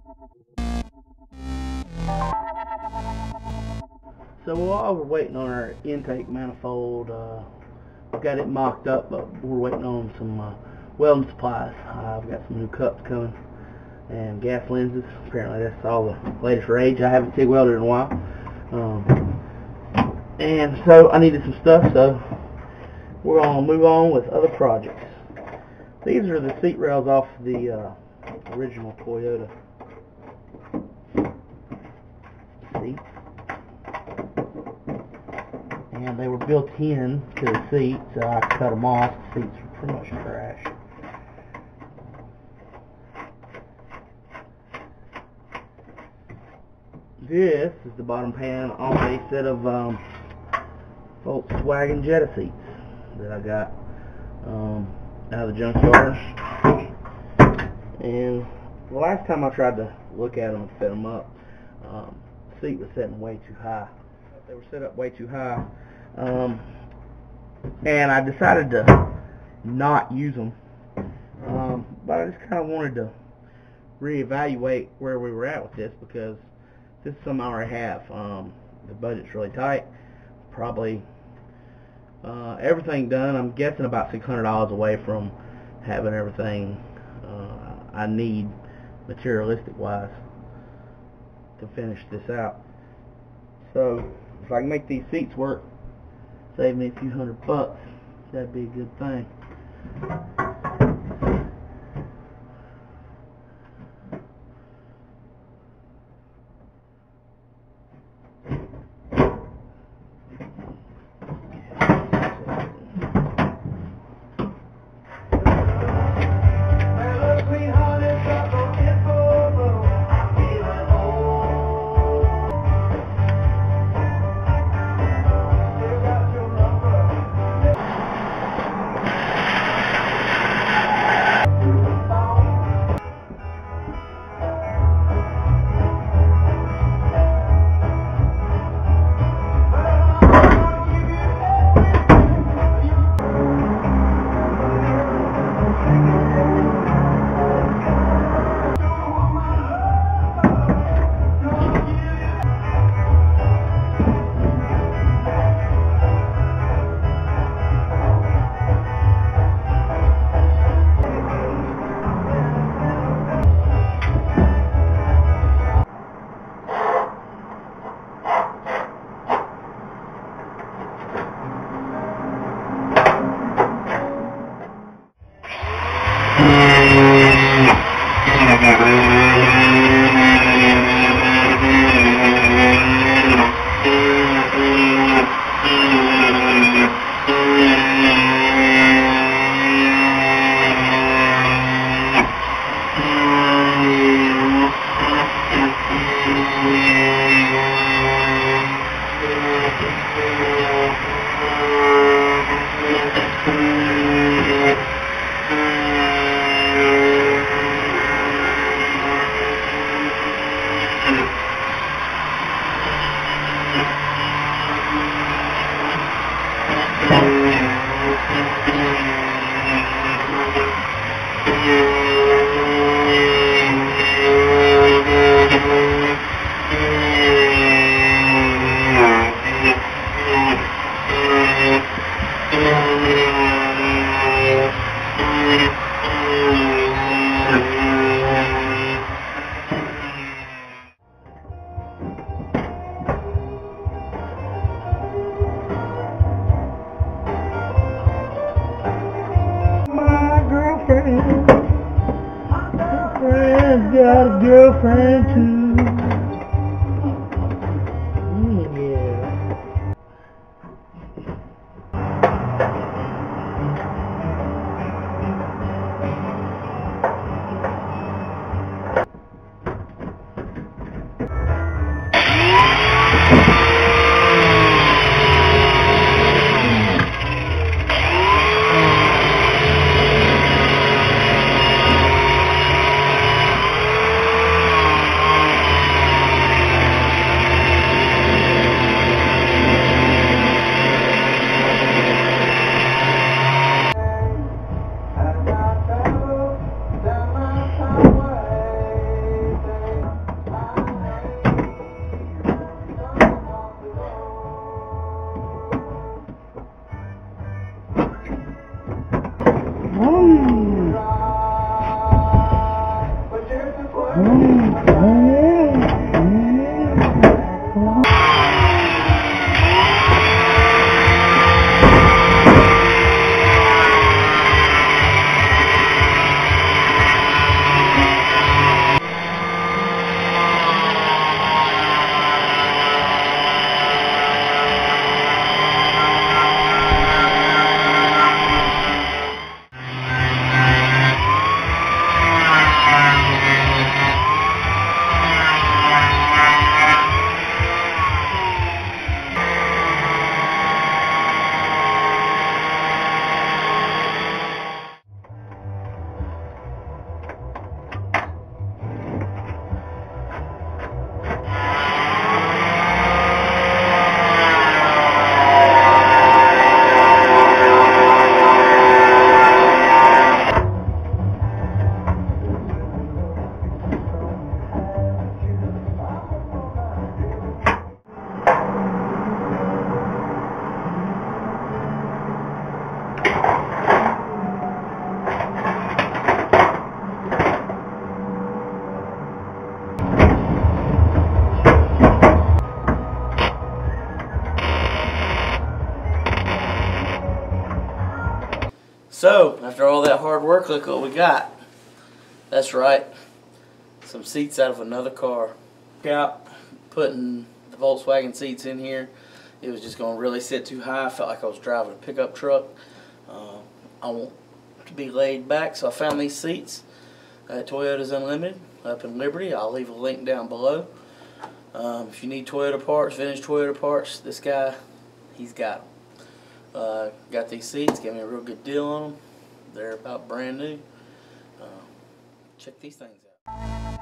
So while we're waiting on our intake manifold, we've got it mocked up, but we're waiting on some welding supplies. I've got some new cups coming and gas lenses. Apparently that's all the latest rage. I haven't TIG welded in a while. And so I needed some stuff, so we're going to move on with other projects. These are the seat rails off the original Toyota seats. And they were built in to the seat, so I cut them off. The seats were pretty much trash. This is the bottom pan on a set of Volkswagen Jetta seats that I got out of the junkyard. And the last time I tried to look at them and set them up, the seat was setting way too high. They were set up way too high. And I decided to not use them, but I just kind of wanted to reevaluate where we were at with this, because this is something I already have. The budget's really tight. Probably everything done, I'm guessing about $600 away from having everything I need materialistic wise to finish this out. So if I can make these seats work, save me a few $100, that'd be a good thing. Got a girlfriend too. Yeah. So, after all that hard work, look what we got. That's right, some seats out of another car. Out putting the Volkswagen seats in here, it was just going to really sit too high. I felt like I was driving a pickup truck. I want to be laid back, so I found these seats at Toyota's Unlimited up in Liberty. I'll leave a link down below. If you need Toyota parts, vintage Toyota parts, this guy, he's got them. Got these seats, gave me a real good deal on them. They're about brand new. Check these things out.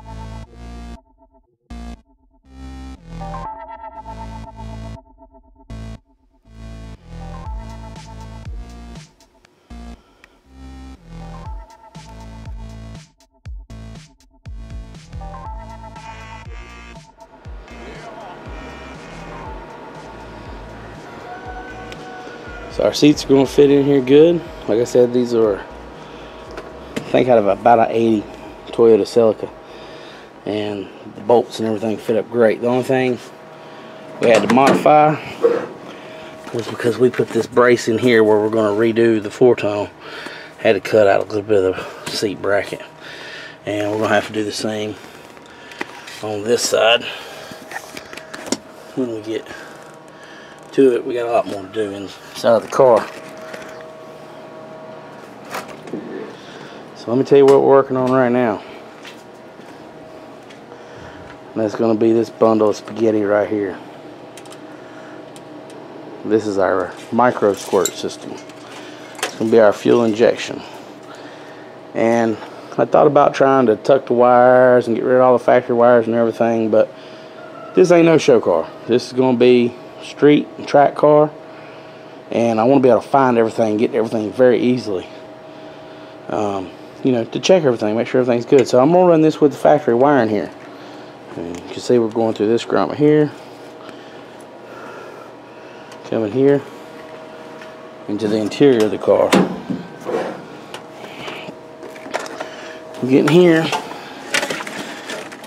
So our seats are going to fit in here good. Like I said, these are, I think, out of about an 80 Toyota Celica. And the bolts and everything fit up great. The only thing we had to modify was because we put this brace in here where we're going to redo the 4-tone. Had to cut out a little bit of the seat bracket. And we're going to have to do the same on this side when we get to it. We got a lot more to do inside of the car. So let me tell you what we're working on right now. And that's going to be this bundle of spaghetti right here. This is our micro squirt system. It's going to be our fuel injection. And I thought about trying to tuck the wires and get rid of all the factory wires and everything, but this ain't no show car. This is going to be street and track car, and I want to be able to find everything, get everything very easily. You know, to check everything, make sure everything's good. So I'm going to run this with the factory wiring here. And you can see we're going through this grommet here, coming here into the interior of the car. We're getting here.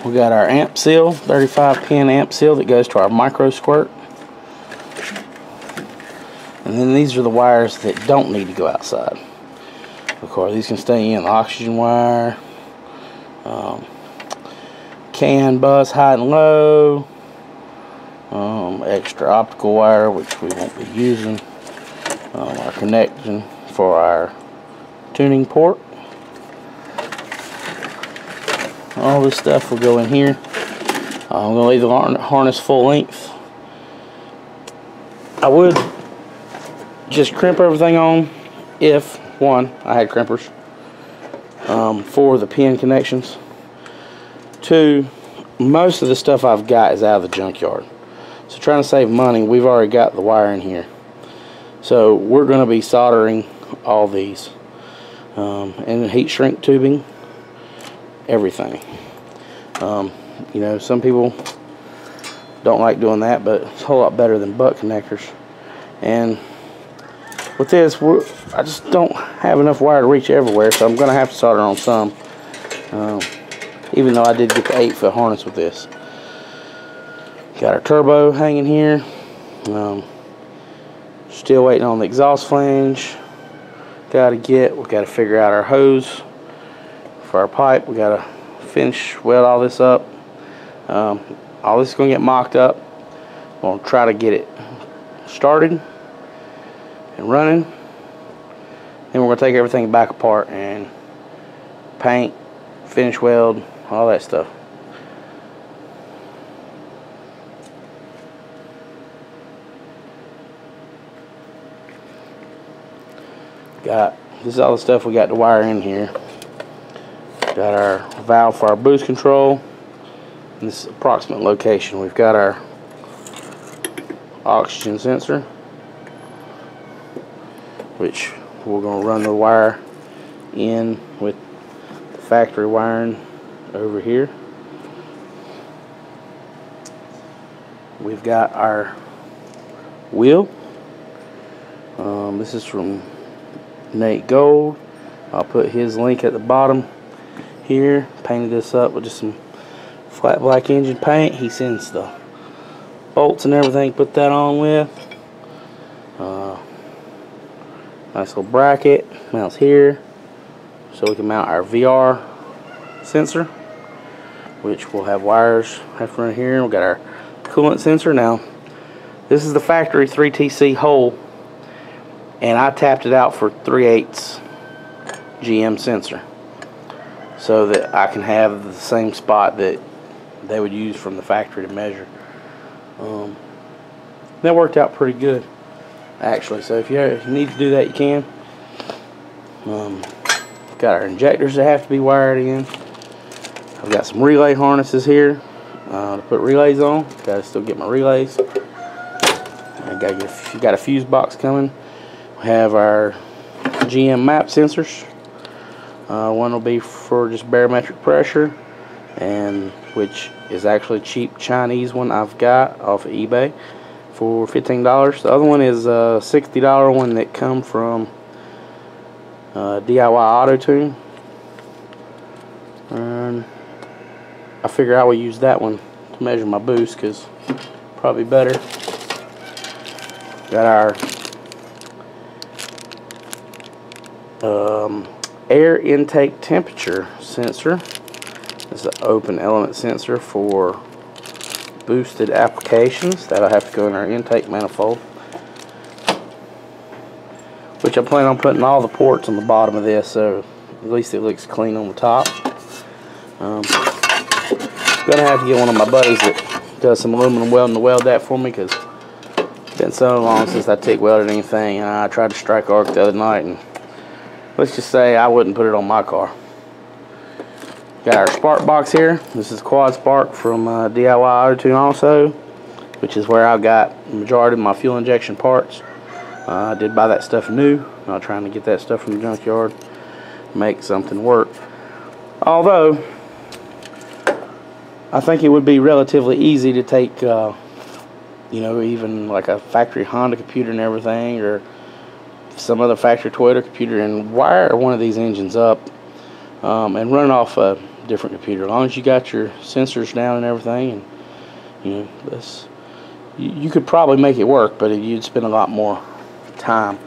We got our amp seal, 35 pin amp seal that goes to our micro squirt. And then these are the wires that don't need to go outside. Of course, these can stay in. The oxygen wire, CAN bus high and low, extra optical wire, which we won't be using, our connection for our tuning port. All this stuff will go in here. I'm going to leave the harness full length. I would just crimp everything on if, one, I had crimpers for the pin connections. Two, most of the stuff I've got is out of the junkyard. So trying to save money, we've already got the wire in here. So we're going to be soldering all these. And heat shrink tubing, everything. You know, some people don't like doing that, but it's a whole lot better than butt connectors. And with this, I just don't have enough wire to reach everywhere, so I'm going to have to solder on some. even though I did get the 8-foot harness with this. Got our turbo hanging here. Still waiting on the exhaust flange. We've got to figure out our hose for our pipe. We got to finish weld all this up. All this is going to get mocked up. I'm going to try to get it started and running. Then we're going to take everything back apart and paint, finish weld, all that stuff. This is all the stuff we got to wire in here. Got our valve for our boost control. And this is approximate location. We've got our oxygen sensor, which we're going to run the wire in with the factory wiring over here. We've got our wheel. This is from Nate Gold. I'll put his link at the bottom here. Painted this up with just some flat black engine paint. He sends the bolts and everything, put that on with. Nice little bracket, mounts here, so we can mount our VR sensor, which will have wires have to run here. We've got our coolant sensor. Now, this is the factory 3TC hole, and I tapped it out for 3/8 GM sensor, so that I can have the same spot that they would use from the factory to measure. That worked out pretty good, actually. So if you need to do that, you can. Got our injectors that have to be wired in. I've got some relay harnesses here to put relays on. Got to still get my relays. I got a fuse box coming. We have our GM map sensors. One will be for just barometric pressure, and which is actually a cheap Chinese one I've got off of eBay for $15. The other one is a $60 one that come from DIY Auto Tune, and I figure I will use that one to measure my boost, because probably better. Got our air intake temperature sensor. This is an open element sensor for boosted applications. That'll have to go in our intake manifold, which I plan on putting all the ports on the bottom of this, so at least it looks clean on the top. Gonna have to get one of my buddies that does some aluminum welding to weld that for me, because it's been so long since I TIG welded anything. I tried to strike arc the other night, and let's just say I wouldn't put it on my car. Got our spark box here. This is quad spark from DIY Auto Tune also, which is where I got the majority of my fuel injection parts. I did buy that stuff new. I'm trying to get that stuff from the junkyard, make something work. Although I think it would be relatively easy to take, you know, even like a factory Honda computer and everything, or some other factory Toyota computer, and wire one of these engines up and run off a different computer. As long as you got your sensors down and everything, and you know, this, you could probably make it work, but you'd spend a lot more time.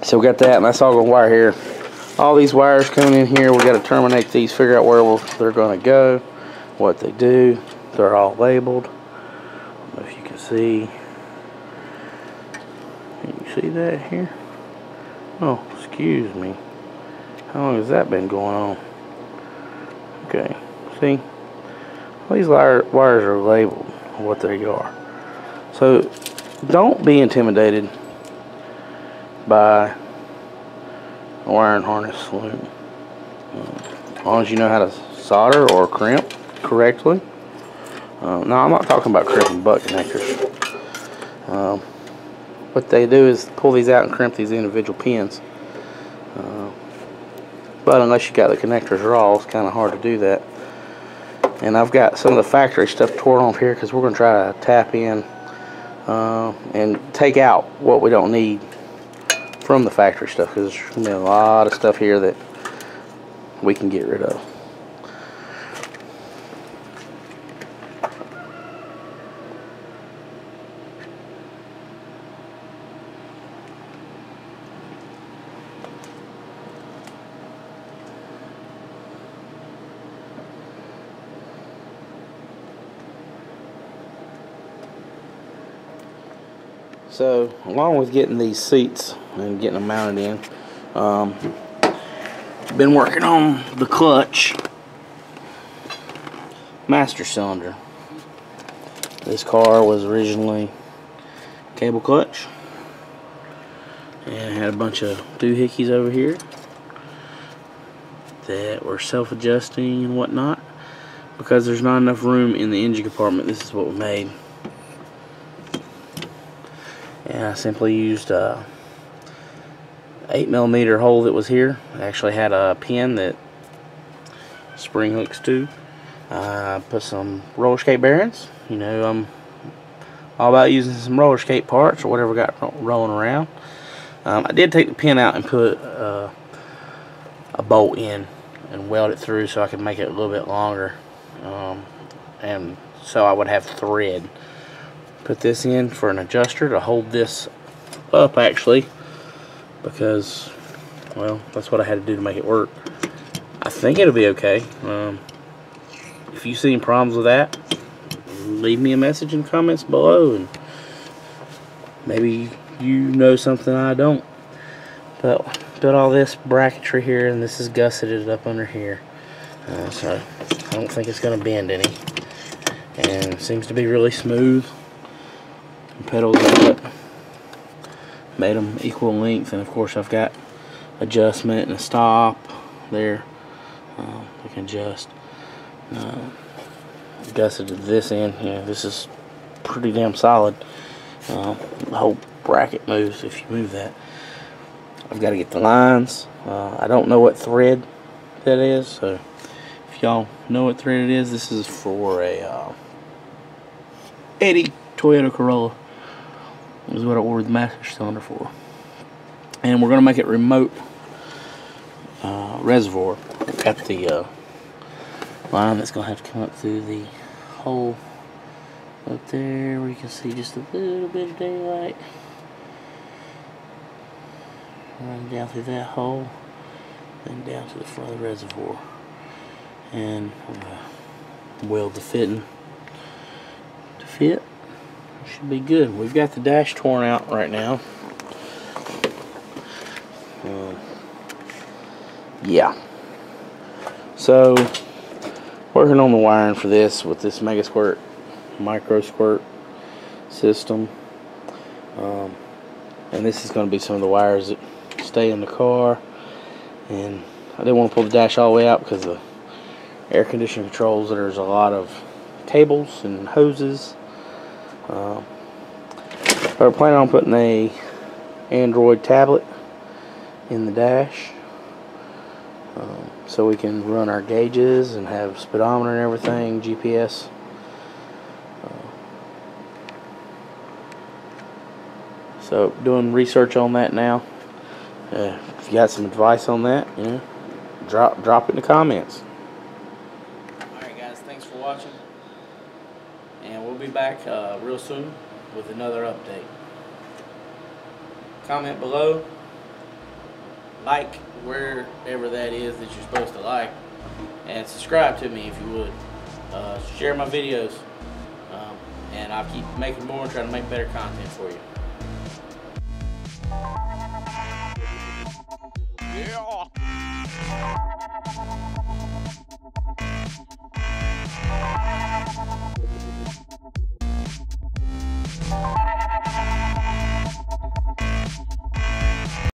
So we got that, and that's all going to wire here. All these wires coming in here, we got to terminate these, figure out where they're going to go, what they do. They're all labeled. I don't know if you can see. Can you see that here? Oh, excuse me. How long has that been going on? Okay, see? All these wires are labeled what they are. So don't be intimidated by a wiring harness loom. As long as you know how to solder or crimp correctly. No, I'm not talking about crimping butt connectors. What they do is pull these out and crimp these individual pins. But unless you got the connectors raw, it's kind of hard to do that. And I've got some of the factory stuff torn off here, because we're going to try to tap in and take out what we don't need from the factory stuff, because there's going to be a lot of stuff here that we can get rid of. So, along with getting these seats and getting them mounted in, been working on the clutch master cylinder. This car was originally cable clutch, and it had a bunch of doohickeys over here that were self-adjusting and whatnot. Because there's not enough room in the engine compartment, this is what we made. And I simply used a 8mm hole that was here. It actually had a pin that spring hooks to. Put some roller skate bearings. You know, I'm all about using some roller skate parts or whatever got rolling around. I did take the pin out and put a bolt in and weld it through so I could make it a little bit longer. And so I would have thread. Put this in for an adjuster to hold this up, actually, because, well, that's what I had to do to make it work. I think it'll be okay. If you see any problems with that, leave me a message in the comments below, and maybe you know something I don't. But built all this bracketry here, and this is gusseted up under here, so I don't think it's going to bend any. And it seems to be really smooth. The pedals are made them equal length, and of course I've got adjustment and a stop there. We can adjust. Gusseted this in. Yeah, this is pretty damn solid. The whole bracket moves if you move that. I've got to get the lines. I don't know what thread that is, so if y'all know what thread it is, this is for a 80 Toyota Corolla. This is what I ordered the master cylinder for. And we're going to make it remote reservoir. Got the line that's going to have to come up through the hole up there where you can see just a little bit of daylight. Run down through that hole, then down to the front of the reservoir. And weld the fitting to fit. Should be good. We've got the dash torn out right now. Yeah. So, working on the wiring for this with this Mega Squirt micro squirt system. And this is going to be some of the wires that stay in the car. And I didn't want to pull the dash all the way out because the air conditioning controls, there's a lot of cables and hoses. We're planning on putting a Android tablet in the dash, so we can run our gauges and have speedometer and everything, GPS. So doing research on that now. If you got some advice on that, you know, drop it in the comments. Alright guys, thanks for watching, and we'll be back real soon with another update. Comment below, like wherever that is that you're supposed to like, and subscribe to me if you would. Share my videos, and I'll keep making more and trying to make better content for you. Yeah.